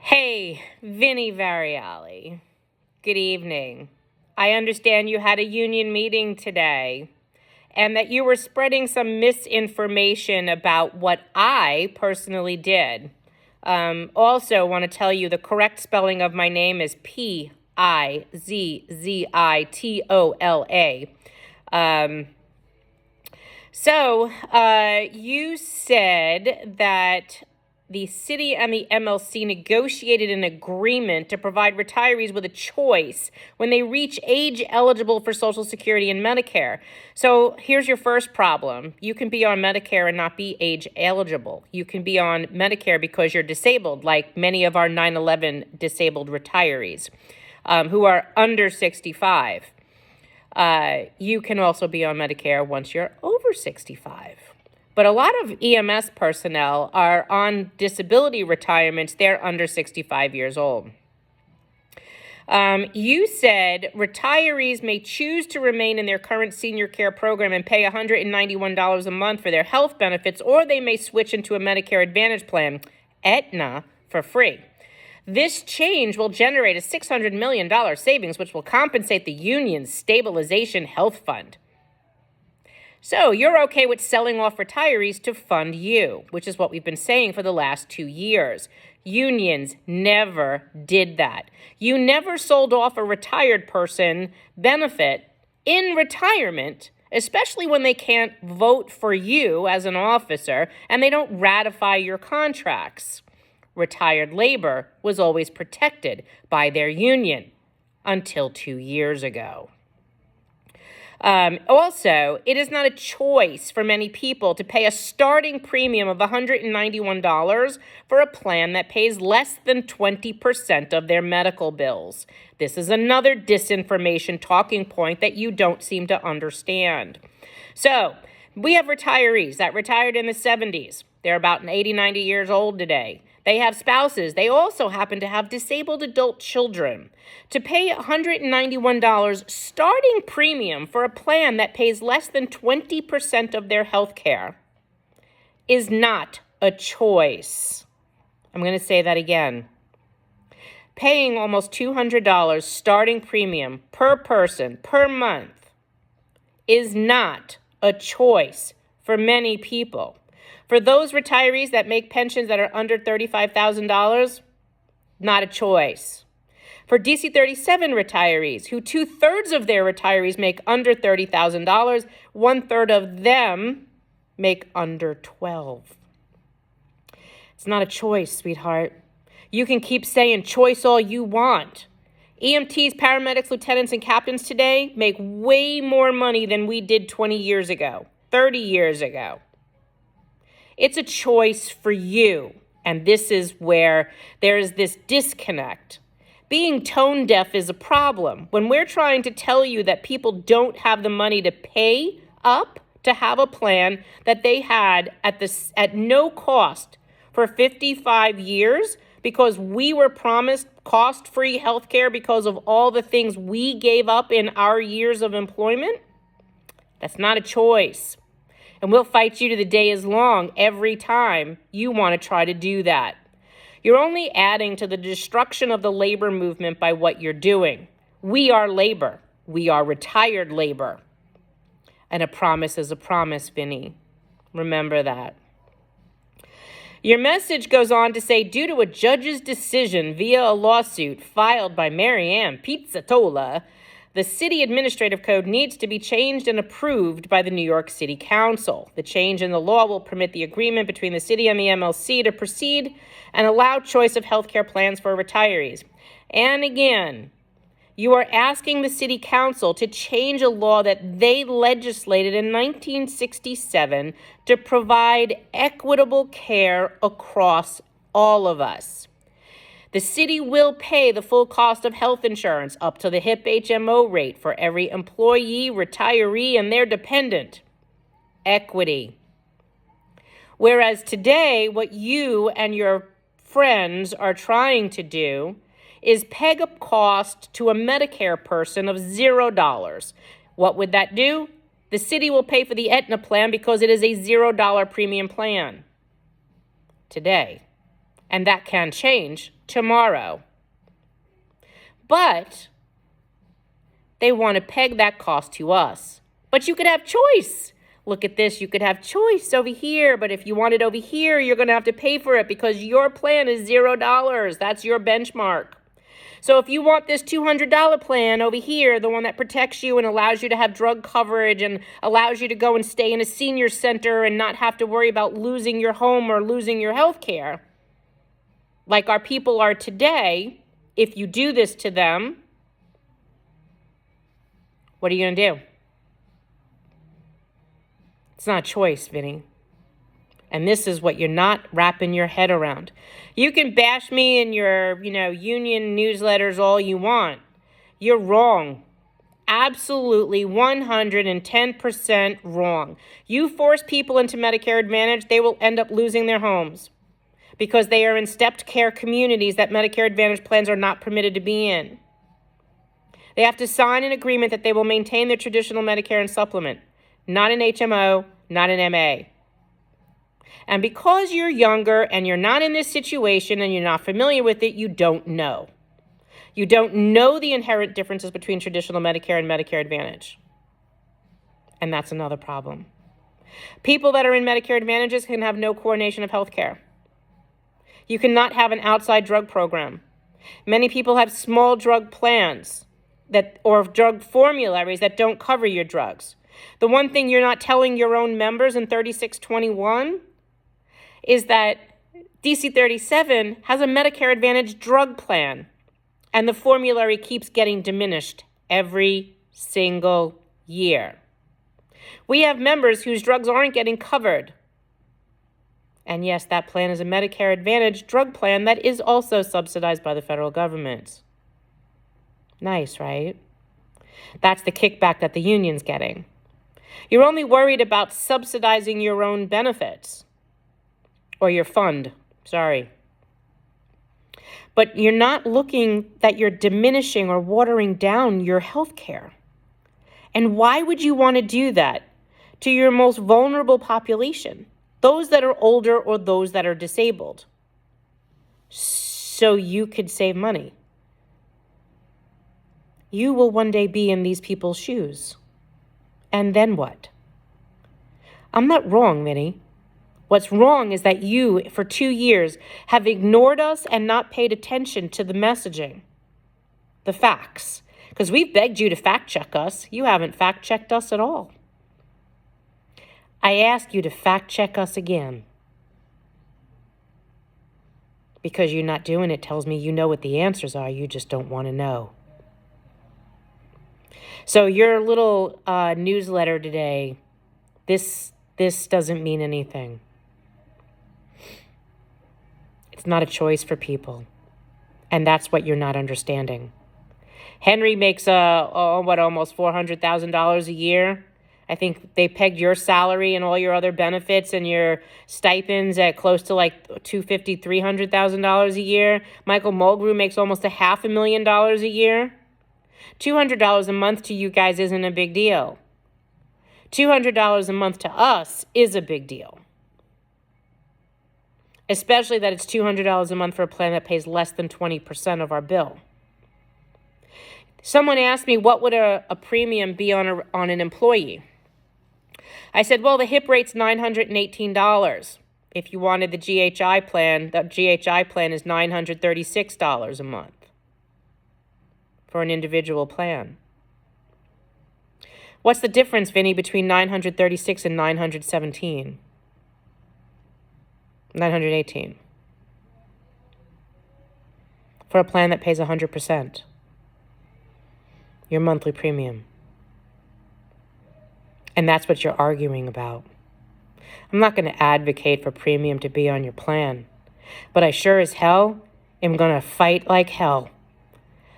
Hey, Vinny Variale. Good evening. I understand you had a union meeting today and that you were spreading some misinformation about what I personally did. Also, want to tell you the correct spelling of my name is Pizzitola. You said that the city and the MLC negotiated an agreement to provide retirees with a choice when they reach age eligible for Social Security and Medicare. So here's your first problem. You can be on Medicare and not be age eligible. You can be on Medicare because you're disabled, like many of our 9/11 disabled retirees who are under 65. You can also be on Medicare once you're over 65. But a lot of EMS personnel are on disability retirements. They're under 65 years old. You said retirees may choose to remain in their current senior care program and pay $191 a month for their health benefits, or they may switch into a Medicare Advantage plan, Aetna, for free. This change will generate a $600 million savings, which will compensate the union's stabilization health fund. So you're okay with selling off retirees to fund you, which is what we've been saying for the last 2 years. Unions never did that. You never sold off a retired person benefit in retirement, especially when they can't vote for you as an officer and they don't ratify your contracts. Retired labor was always protected by their union until 2 years ago. Also, it is not a choice for many people to pay a starting premium of $191 for a plan that pays less than 20% of their medical bills. This is another disinformation talking point that you don't seem to understand. So, we have retirees that retired in the 70s. They're about 80, 90 years old today. They have spouses. They also happen to have disabled adult children. To pay $191 starting premium for a plan that pays less than 20% of their health care is not a choice. I'm going to say that again. Paying almost $200 starting premium per person per month is not a choice for many people. For those retirees that make pensions that are under $35,000, not a choice. For DC 37 retirees, who 2/3 of their retirees make under $30,000, 1/3 of them make under 12. It's not a choice, sweetheart. You can keep saying choice all you want. EMTs, paramedics, lieutenants, and captains today make way more money than we did 20 years ago, 30 years ago. It's a choice for you, and this is where there is this disconnect. Being tone deaf is a problem. When we're trying to tell you that people don't have the money to pay up to have a plan that they had at no cost for 55 years because we were promised cost-free health care because of all the things we gave up in our years of employment, that's not a choice. And we'll fight you to the day is long every time you want to try to do that. You're only adding to the destruction of the labor movement by what you're doing. We are labor. We are retired labor. And a promise is a promise, Vinny. Remember that. Your message goes on to say, due to a judge's decision via a lawsuit filed by Marianne Pizzitola, the city administrative code needs to be changed and approved by the New York City Council. The change in the law will permit the agreement between the city and the MLC to proceed and allow choice of healthcare plans for retirees. And again, you are asking the City Council to change a law that they legislated in 1967 to provide equitable care across all of us. The city will pay the full cost of health insurance up to the HIP HMO rate for every employee, retiree, and their dependent. Equity. Whereas today, what you and your friends are trying to do is peg a cost to a Medicare person of $0. What would that do? The city will pay for the Aetna plan because it is a $0 premium plan today. And that can change tomorrow. But they want to peg that cost to us. But you could have choice. Look at this. You could have choice over here. But if you want it over here, you're going to have to pay for it because your plan is $0. That's your benchmark. So if you want this $200 plan over here, the one that protects you and allows you to have drug coverage and allows you to go and stay in a senior center and not have to worry about losing your home or losing your health care, like our people are today, if you do this to them, what are you going to do? It's not a choice, Vinny. And this is what you're not wrapping your head around. You can bash me in your, union newsletters all you want. You're wrong. Absolutely 110% wrong. You force people into Medicare Advantage, they will end up losing their homes because they are in stepped care communities that Medicare Advantage plans are not permitted to be in. They have to sign an agreement that they will maintain their traditional Medicare and supplement, not an HMO, not an MA. And because you're younger and you're not in this situation and you're not familiar with it, you don't know. You don't know the inherent differences between traditional Medicare and Medicare Advantage. And that's another problem. People that are in Medicare Advantages can have no coordination of health care. You cannot have an outside drug program. Many people have small drug plans or drug formularies that don't cover your drugs. The one thing you're not telling your own members in 3621 is that DC 37 has a Medicare Advantage drug plan, and the formulary keeps getting diminished every single year. We have members whose drugs aren't getting covered. And yes, that plan is a Medicare Advantage drug plan that is also subsidized by the federal government. Nice, right? That's the kickback that the union's getting. You're only worried about subsidizing your own benefits. Or your fund, sorry. But you're not looking that you're diminishing or watering down your health care. And why would you want to do that to your most vulnerable population? Those that are older or those that are disabled. So you could save money. You will one day be in these people's shoes. And then what? I'm not wrong, Vinny. What's wrong is that you, for 2 years, have ignored us and not paid attention to the messaging, the facts. Because we've begged you to fact check us. You haven't fact checked us at all. I ask you to fact check us again. Because you're not doing it tells me you know what the answers are. You just don't want to know. So your little newsletter today, this doesn't mean anything. It's not a choice for people. And that's what you're not understanding. Henry makes almost $400,000 a year. I think they pegged your salary and all your other benefits and your stipends at close to like $250,000, $300,000 a year. Michael Mulgrew makes almost $500,000 a year. $200 a month to you guys isn't a big deal. $200 a month to us is a big deal. Especially that it's $200 a month for a plan that pays less than 20% of our bill. Someone asked me, what would a premium be on an employee? I said, well, the HIP rate's $918. If you wanted the GHI plan, the GHI plan is $936 a month for an individual plan. What's the difference, Vinny, between 936 and 917? 918. For a plan that pays 100%. Your monthly premium. And that's what you're arguing about. I'm not going to advocate for premium to be on your plan, but I sure as hell am going to fight like hell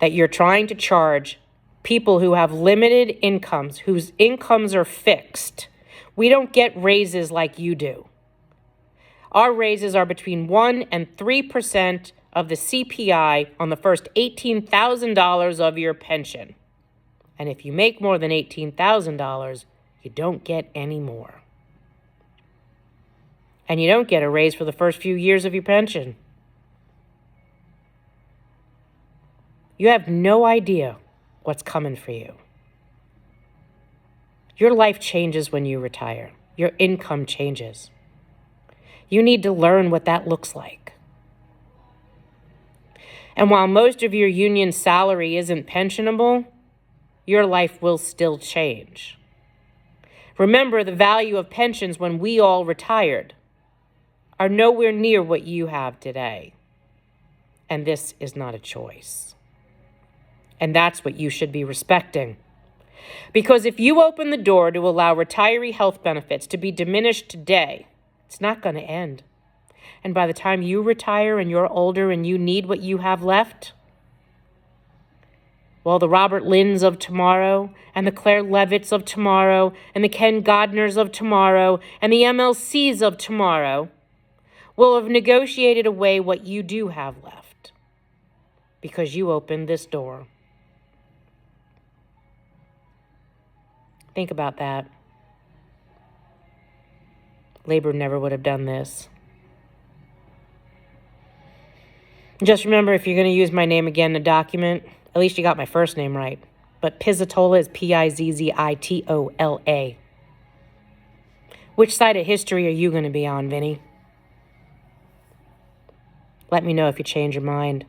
that you're trying to charge people who have limited incomes, whose incomes are fixed. We don't get raises like you do. Our raises are between 1% and 3% of the CPI on the first $18,000 of your pension. And if you make more than $18,000, you don't get any more. And you don't get a raise for the first few years of your pension. You have no idea what's coming for you. Your life changes when you retire. Your income changes. You need to learn what that looks like. And while most of your union salary isn't pensionable, your life will still change. Remember, the value of pensions when we all retired are nowhere near what you have today. And this is not a choice. And that's what you should be respecting. Because if you open the door to allow retiree health benefits to be diminished today, it's not going to end. And by the time you retire and you're older and you need what you have left, well, the Robert Linds of tomorrow and the Claire Levitts of tomorrow and the Ken Godners of tomorrow and the MLCs of tomorrow will have negotiated away what you do have left because you opened this door. Think about that. Labor never would have done this. Just remember, if you're going to use my name again in a document, at least you got my first name right. But Pizzitola is Pizzitola. Which side of history are you going to be on, Vinny? Let me know if you change your mind.